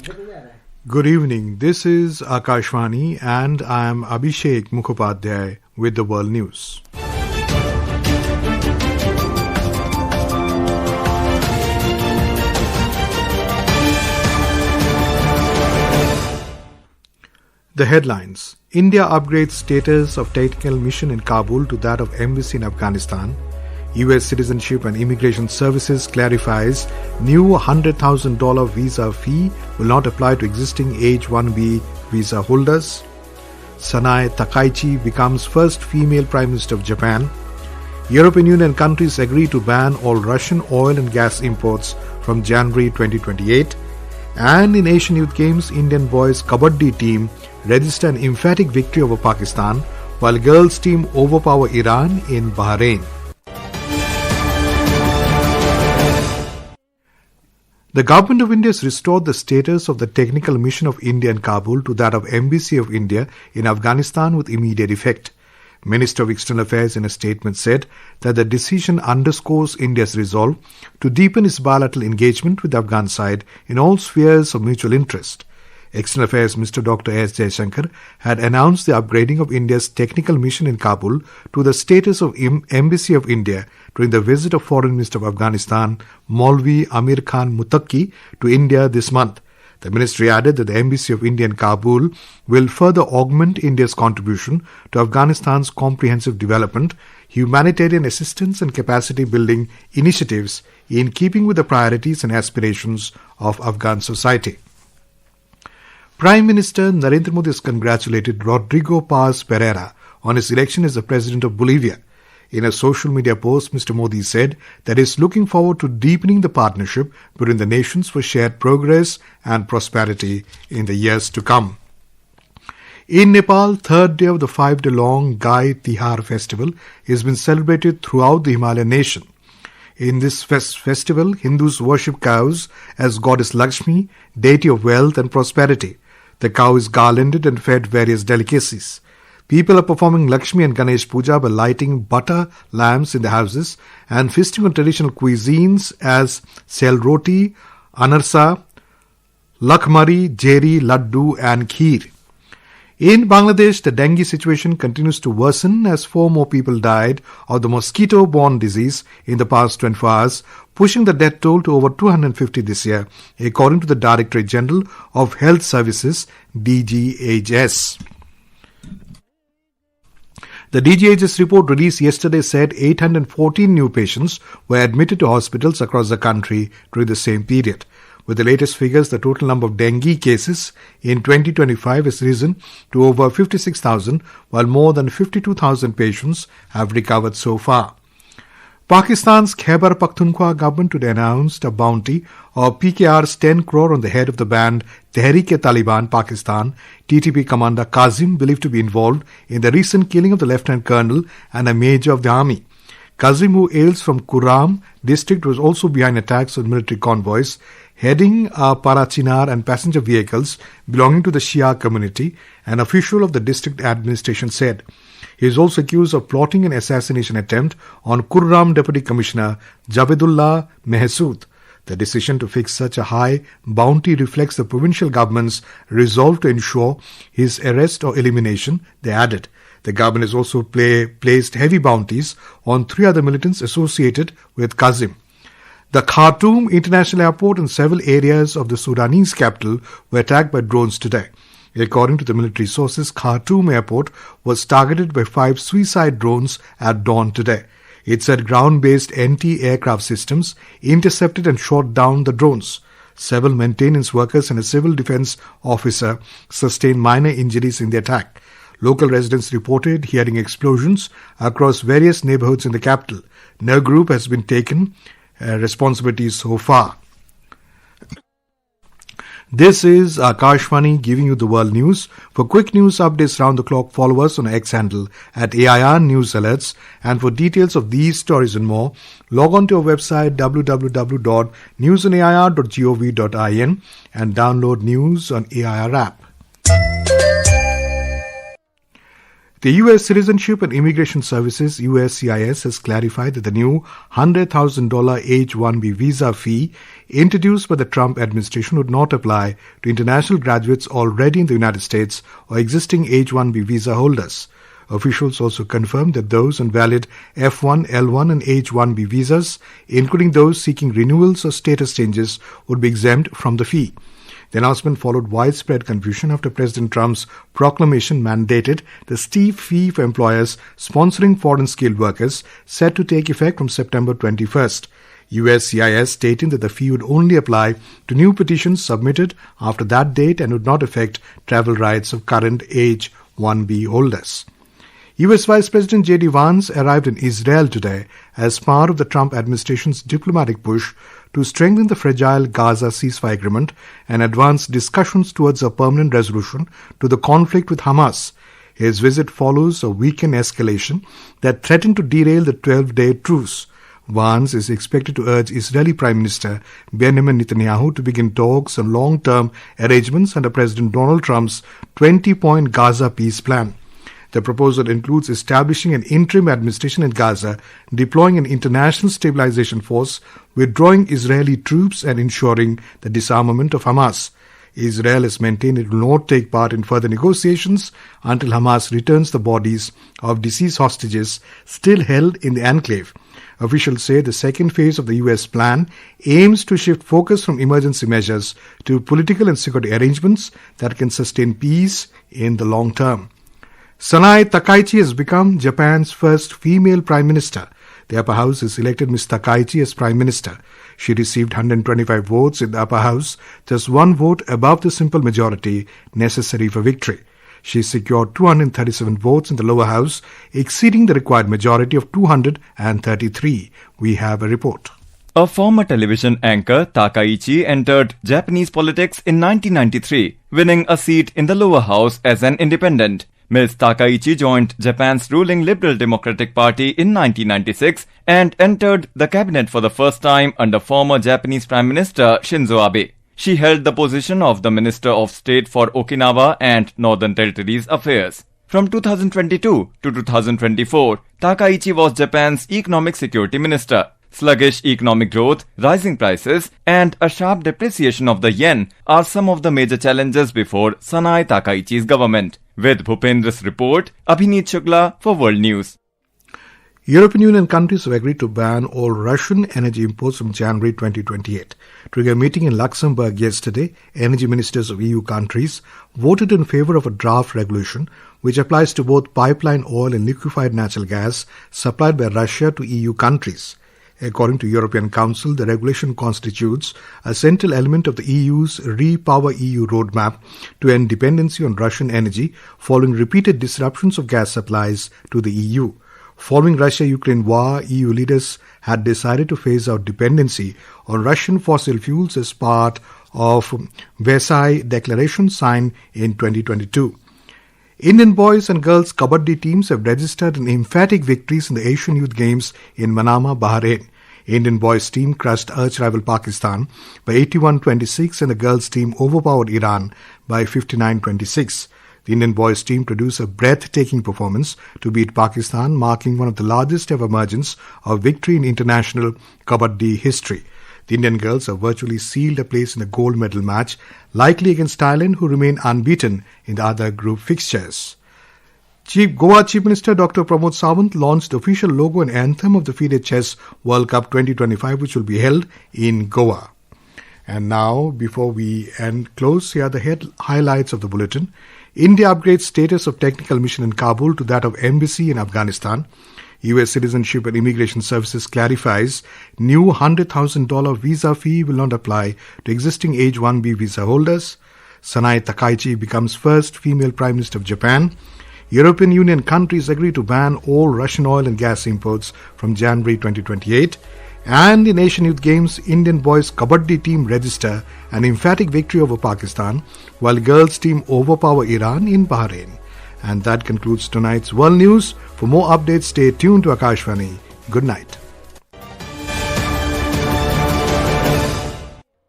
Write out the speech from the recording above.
Good evening. This is Akashvani and I am Abhishek Mukhopadhyay with the World News. The headlines: India upgrades status of technical mission in Kabul to that of embassy in Afghanistan. U.S. Citizenship and Immigration Services clarifies new $100,000 visa fee will not apply to existing H-1B visa holders. Sanae Takaichi becomes first female Prime Minister of Japan. European Union countries agree to ban all Russian oil and gas imports from January 2028. And in Asian Youth Games, Indian boys Kabaddi team register an emphatic victory over Pakistan, while girls team overpower Iran in Bahrain. The Government of India has restored the status of the Technical Mission of India in Kabul to that of Embassy of India in Afghanistan with immediate effect. Minister of External Affairs in a statement said that the decision underscores India's resolve to deepen its bilateral engagement with the Afghan side in all spheres of mutual interest. External Affairs Minister Dr. S. Jaishankar had announced the upgrading of India's technical mission in Kabul to the status of Embassy of India during the visit of Foreign Minister of Afghanistan, Maulvi Amir Khan Muttaqi, to India this month. The ministry added that the Embassy of India in Kabul will further augment India's contribution to Afghanistan's comprehensive development, humanitarian assistance and capacity building initiatives in keeping with the priorities and aspirations of Afghan society. Prime Minister Narendra Modi has congratulated Rodrigo Paz Pereira on his election as the President of Bolivia. In a social media post, Mr. Modi said that he is looking forward to deepening the partnership between the nations for shared progress and prosperity in the years to come. In Nepal, third day of the 5-day-long Gai Tihar festival has been celebrated throughout the Himalayan nation. In this festival, Hindus worship cows as goddess Lakshmi, deity of wealth and prosperity. The cow is garlanded and fed various delicacies. People are performing Lakshmi and Ganesh Puja by lighting butter lamps in the houses and feasting on traditional cuisines as sel roti, anarsa, lakhmari, jeri, laddu and kheer. In Bangladesh, the dengue situation continues to worsen as 4 more people died of the mosquito-borne disease in the past 24 hours, pushing the death toll to over 250 this year, according to the Directorate General of Health Services, DGHS. The DGHS report released yesterday said 814 new patients were admitted to hospitals across the country during the same period. With the latest figures, the total number of dengue cases in 2025 has risen to over 56,000, while more than 52,000 patients have recovered so far. Pakistan's Khyber Pakhtunkhwa government today announced a bounty of PKR's 10 crore on the head of the banned Tehreek-e-Taliban Pakistan TTP commander Kazim, believed to be involved in the recent killing of the Lieutenant Colonel and a Major of the Army. Kazim, who hails from Kurram district, was also behind attacks on military convoys heading Parachinar and passenger vehicles belonging to the Shia community, an official of the district administration said. He is also accused of plotting an assassination attempt on Kurram Deputy Commissioner Javedullah Mehsood. The decision to fix such a high bounty reflects the provincial government's resolve to ensure his arrest or elimination, they added. The government has also placed heavy bounties on 3 other militants associated with Kazim. The Khartoum International Airport and several areas of the Sudanese capital were attacked by drones today. According to the military sources, Khartoum Airport was targeted by 5 suicide drones at dawn today. It said ground-based anti-aircraft systems intercepted and shot down the drones. Several maintenance workers and a civil defense officer sustained minor injuries in the attack. Local residents reported hearing explosions across various neighborhoods in the capital. No group has been taken responsibility so far. This is Akashvani giving you the world news. For quick news updates round the clock, follow us on X handle at AIR News Alerts. And for details of these stories and more, log on to our website www.newsonair.gov.in and download news on AIR app. The U.S. Citizenship and Immigration Services USCIS has clarified that the new $100,000 H-1B visa fee introduced by the Trump administration would not apply to international graduates already in the United States or existing H-1B visa holders. Officials also confirmed that those on valid F1, L1 and H-1B visas, including those seeking renewals or status changes, would be exempt from the fee. The announcement followed widespread confusion after President Trump's proclamation mandated the steep fee for employers sponsoring foreign skilled workers, set to take effect from September 21st. USCIS stating that the fee would only apply to new petitions submitted after that date and would not affect travel rights of current H-1B holders. U.S. Vice President J.D. Vance arrived in Israel today as part of the Trump administration's diplomatic push to strengthen the fragile Gaza ceasefire agreement and advance discussions towards a permanent resolution to the conflict with Hamas. His visit follows a weekend escalation that threatened to derail the 12-day truce. Vance is expected to urge Israeli Prime Minister Benjamin Netanyahu to begin talks on long-term arrangements under President Donald Trump's 20-point Gaza peace plan. The proposal includes establishing an interim administration in Gaza, deploying an international stabilization force, withdrawing Israeli troops and ensuring the disarmament of Hamas. Israel has maintained it will not take part in further negotiations until Hamas returns the bodies of deceased hostages still held in the enclave. Officials say the second phase of the U.S. plan aims to shift focus from emergency measures to political and security arrangements that can sustain peace in the long term. Sanae Takaichi has become Japan's first female Prime Minister. The upper house has elected Ms. Takaichi as Prime Minister. She received 125 votes in the upper house, just one vote above the simple majority necessary for victory. She secured 237 votes in the lower house, exceeding the required majority of 233. We have a report. A former television anchor, Takaichi, entered Japanese politics in 1993, winning a seat in the lower house as an independent. Ms. Takaichi joined Japan's ruling Liberal Democratic Party in 1996 and entered the cabinet for the first time under former Japanese Prime Minister Shinzo Abe. She held the position of the Minister of State for Okinawa and Northern Territories Affairs. From 2022 to 2024, Takaichi was Japan's Economic Security Minister. Sluggish economic growth, rising prices, and a sharp depreciation of the yen are some of the major challenges before Sanae Takaichi's government. With Bhupendra's report, Abhineet Shukla for World News. European Union countries have agreed to ban all Russian energy imports from January 2028. During a meeting in Luxembourg yesterday, energy ministers of EU countries voted in favor of a draft regulation which applies to both pipeline oil and liquefied natural gas supplied by Russia to EU countries. According to European Council, the regulation constitutes a central element of the EU's REPowerEU roadmap to end dependency on Russian energy following repeated disruptions of gas supplies to the EU. Following Russia-Ukraine war, EU leaders had decided to phase out dependency on Russian fossil fuels as part of Versailles Declaration signed in 2022. Indian boys and girls kabaddi teams have registered in emphatic victories in the Asian Youth Games in Manama, Bahrain. Indian boys team crushed arch-rival Pakistan by 81-26 and the girls team overpowered Iran by 59-26. The Indian boys team produced a breathtaking performance to beat Pakistan, marking one of the largest ever emergence of victory in international kabaddi history. The Indian girls have virtually sealed a place in the gold medal match, likely against Thailand, who remain unbeaten in the other group fixtures. Goa Chief Minister Dr. Pramod Sawant launched the official logo and anthem of the FIDE Chess World Cup 2025, which will be held in Goa. And now, before we close, here are the highlights of the bulletin. India upgrades status of technical mission in Kabul to that of embassy in Afghanistan. U.S. Citizenship and Immigration Services clarifies new $100,000 visa fee will not apply to existing H-1B visa holders. Sanae Takaichi becomes first female Prime Minister of Japan. European Union countries agree to ban all Russian oil and gas imports from January 2028. And in Asian Youth Games, Indian boys kabaddi team register an emphatic victory over Pakistan, while girls team overpower Iran in Bahrain. And that concludes tonight's World News. For more updates, stay tuned to Akashvani. Good night.